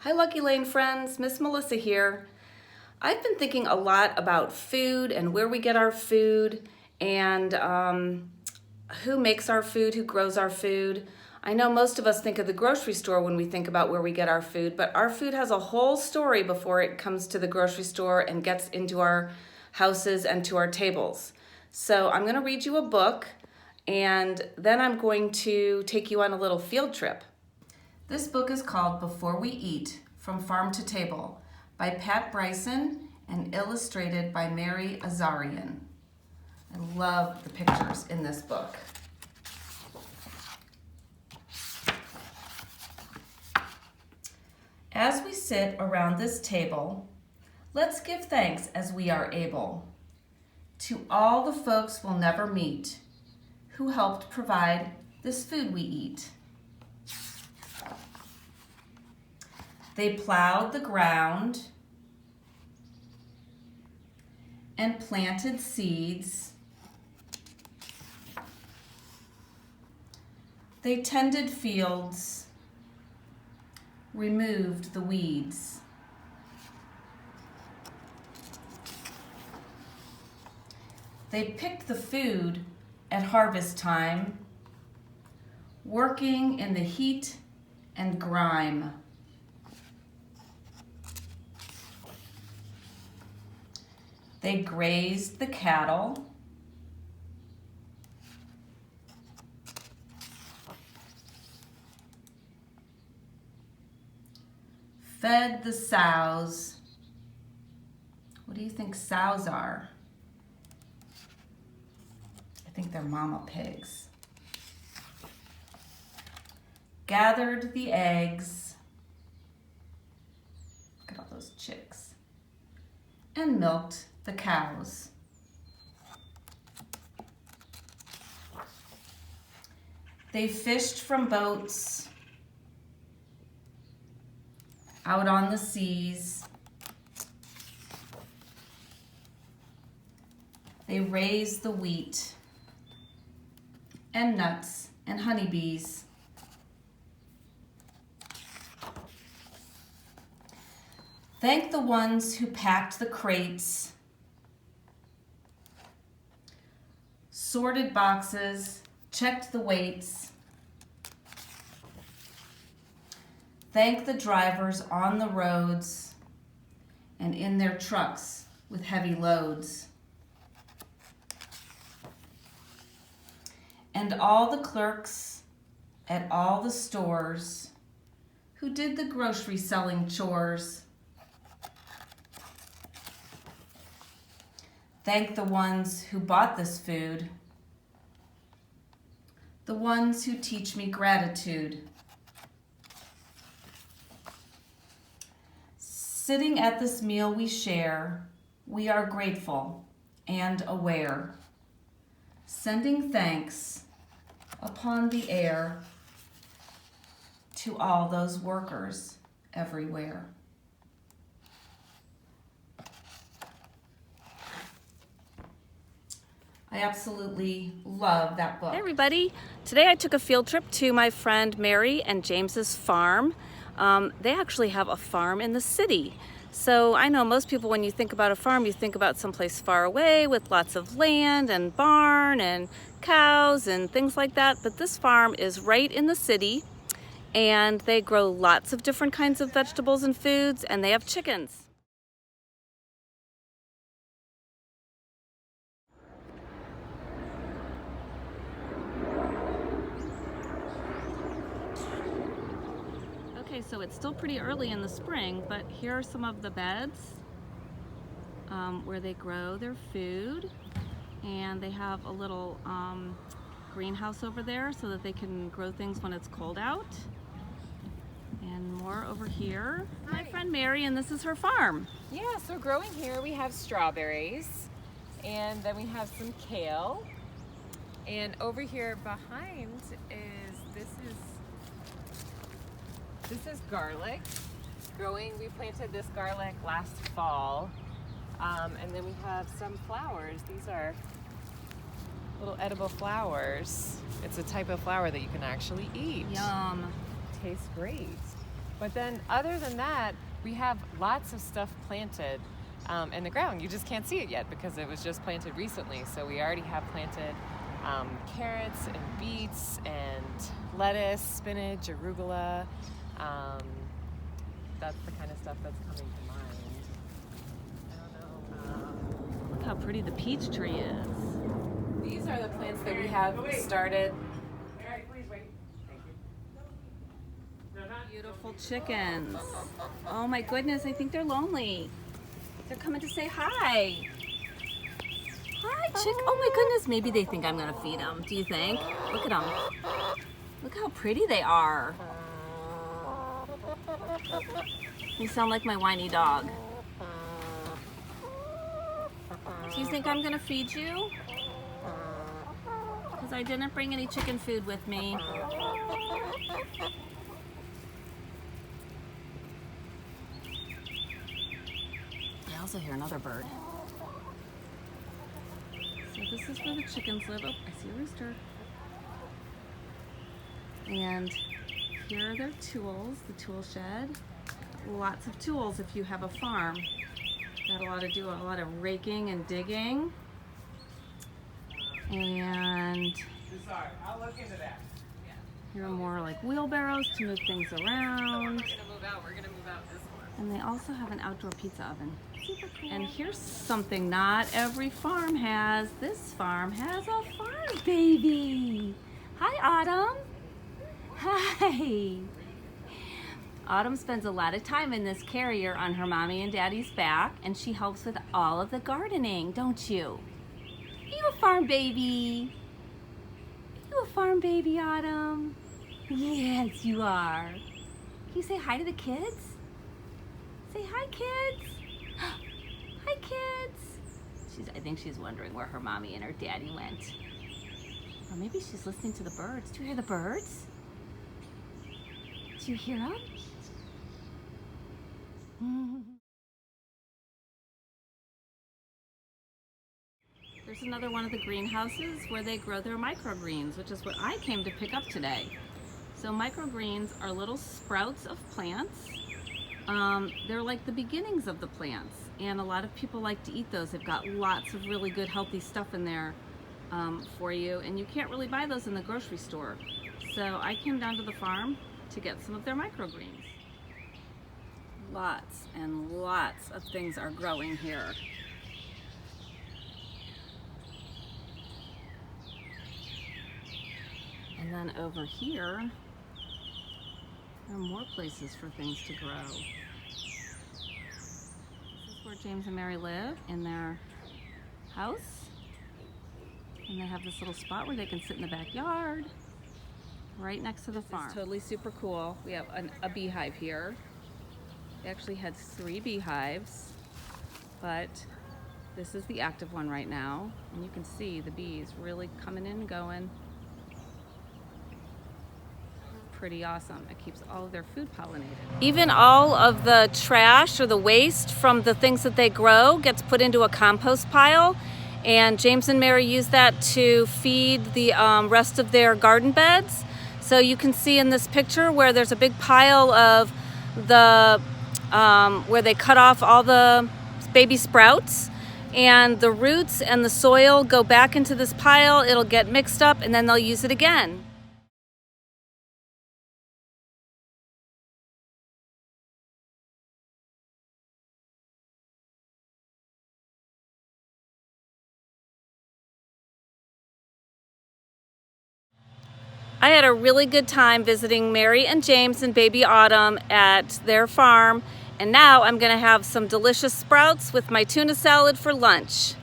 Hi Lucky Lane friends, Miss Melissa here. I've been thinking a lot about food and where we get our food and who makes our food, who grows our food. I know most of us think of the grocery store when we think about where we get our food, but our food has a whole story before it comes to the grocery store and gets into our houses and to our tables. So I'm going to read you a book and then I'm going to take you on a little field trip. This book is called Before We Eat, From Farm to Table by Pat Bryson and illustrated by Mary Azarian. I love the pictures in this book. As we sit around this table, let's give thanks as we are able to all the folks we'll never meet who helped provide this food we eat. They plowed the ground and planted seeds. They tended fields, removed the weeds. They picked the food at harvest time, working in the heat and grime. They grazed the cattle, fed the sows. What do you think sows are? I think they're mama pigs. Gathered the eggs. Look at all those chicks. And milked the cows. They fished from boats out on the seas. They raised the wheat and nuts and honeybees. Thank the ones who packed the crates, sorted boxes, checked the weights. Thank the drivers on the roads and in their trucks with heavy loads. And all the clerks at all the stores who did the grocery selling chores. Thank the ones who bought this food, the ones who teach me gratitude. Sitting at this meal we share, we are grateful and aware, sending thanks upon the air to all those workers everywhere. I absolutely love that book. Hey everybody, today I took a field trip to my friend Mary and James's farm. They actually have a farm in the city. So I know most people, when you think about a farm, you think about someplace far away with lots of land and barn and cows and things like that. But this farm is right in the city and they grow lots of different kinds of vegetables and foods, and they have chickens. Okay, so it's still pretty early in the spring, but here are some of the beds where they grow their food, and they have a little greenhouse over there so that they can grow things when it's cold out. And more over here. My friend Mary, and this is her farm. Yeah, so growing here we have strawberries, and then we have some kale, and over here behind this is garlic. We planted this garlic last fall, and then we have some flowers. These are little edible flowers. It's a type of flower that you can actually eat. Yum. Tastes great. But then other than that, we have lots of stuff planted in the ground. You just can't see it yet because it was just planted recently. So we already have planted carrots and beets and lettuce, spinach, arugula. That's the kind of stuff that's coming to mind. I don't know. Look how pretty the peach tree is. These are the plants that we have started. Beautiful chickens. Oh my goodness, I think they're lonely. They're coming to say hi. Hi, chick. Oh my goodness, maybe they think I'm gonna feed them. Do you think? Look at them. Look how pretty they are. You sound like my whiny dog. Do you think I'm gonna feed you? Because I didn't bring any chicken food with me. I also hear another bird. So this is where the chickens live. Oh, I see a rooster. And here are their tools, the tool shed. Lots of tools if you have a farm. Got a lot of raking and digging. And I'll look into that. here are more like wheelbarrows to move things around. We're gonna move out this one. And they also have an outdoor pizza oven. Super cool. And here's something not every farm has. This farm has a farm baby. Hi, Autumn. Hi. Autumn spends a lot of time in this carrier on her mommy and daddy's back, and she helps with all of the gardening, don't you? Are you a farm baby? Are you a farm baby, Autumn? Yes, you are. Can you say hi to the kids? Say hi, kids. Hi, kids. I think she's wondering where her mommy and her daddy went. Or maybe she's listening to the birds. Do you hear the birds? Do you hear them? There's another one of the greenhouses where they grow their microgreens, which is what I came to pick up today. So microgreens are little sprouts of plants. They're like the beginnings of the plants, and a lot of people like to eat those. They've got lots of really good healthy stuff in there for you, and you can't really buy those in the grocery store. So I came down to the farm to get some of their microgreens. Lots and lots of things are growing here. And then over here, there are more places for things to grow. This is where James and Mary live, in their house. And they have this little spot where they can sit in the backyard, right next to the farm. It's totally super cool. We have a beehive here. We actually had 3 beehives, but this is the active one right now. And you can see the bees really coming in and going. Pretty awesome. It keeps all of their food pollinated. Even all of the trash or the waste from the things that they grow gets put into a compost pile, and James and Mary use that to feed the rest of their garden beds. So you can see in this picture where there's a big pile of the where they cut off all the baby sprouts, and the roots and the soil go back into this pile. It'll get mixed up, and then they'll use it again. I had a really good time visiting Mary and James and baby Autumn at their farm, and now I'm gonna have some delicious sprouts with my tuna salad for lunch.